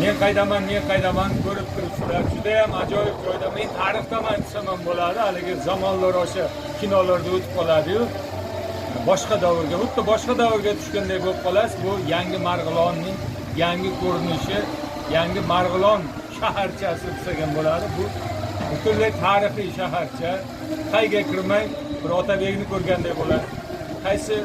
men qaydaman ko'rib turibsizlar. Juda ham ajoyib joyda. Men tarixdan aytsam ham bo'ladi. Haligi zamonlar o'sha kinolarda o'tib qoladi-yu. Boshqa davrga, xuddi boshqa davrga tushganday bo'lib qolasiz. Bu yangi Marg'ilonning yangi ko'rinishi, yangi Marg'ilon shaharchasi degan bo'ladi. Bu butunlay tarixiy shaharcha. Qayga kirmay bir Otabekni ko'rganday bo'lasiz. Qaysi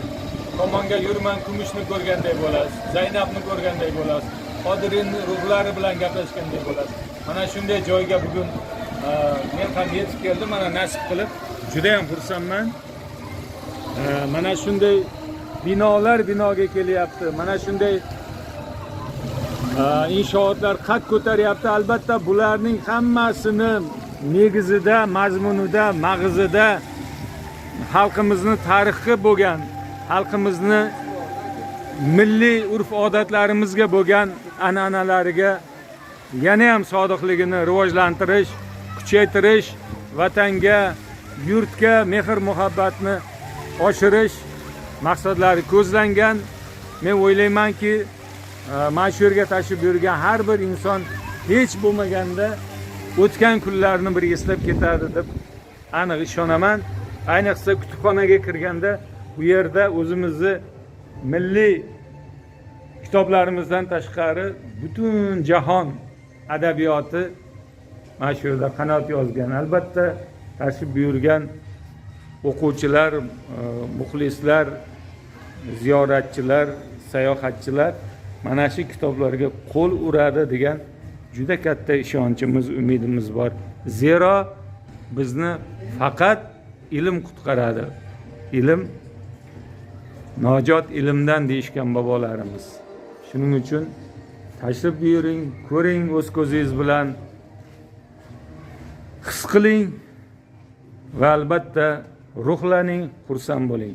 tomonga yurmang Kumushni ko'rganday bo'lasiz. Zaynabni ko'rganday bo'lasiz. Qodiriyning ruhlari bilan gaplashganday bo'lasiz. Mana shunday joyga bugun men ham yetib keldim. Mana nasib qilib juda ham xursandman. Mana shunday binolar binoga kelyapti. Mana shunday inshootlar qad ko'taryapti. Albatta bularning hammasini negizida, mazmunida, mag'zida xalqimizni tarixga bo'lgan, xalqimizni milliy urf-odatlarimizga bo'lgan an'analariga yana ham sodiqligini rivojlantirish, kuchaytirish, vatanga, yurtga mehr-muhabbatni oshirish maqsadlari ko'zlangan. Men o'ylaymanki, mana shu yerga tashrif buyurgan har bir inson hech bo'lmaganda o'tgan kunlarni bir eslab ketadi deb aniq ishonaman. Ayniqsa kutubxonaga kirganda bu yerda o'zimizni milliy kitoblarimizdan tashqari butun jahon adabiyoti mana shu yerda qanot yozgan. Albatta tashrif buyurgan o'quvchilar, muxlislar, ziyoratchilar, sayohatchilar mana shu kitoblarga qo'l uradi degan juda katta ishonchimiz, umidimiz bor. Zero bizni faqat ilm qutqaradi. Ilm najot ilmdan deyishgan bobolarimiz. Shuning uchun tashrif buyuring, ko'ring o'z ko'zingiz bilan, his qiling va albatta ruhlaning, xursand bo'ling.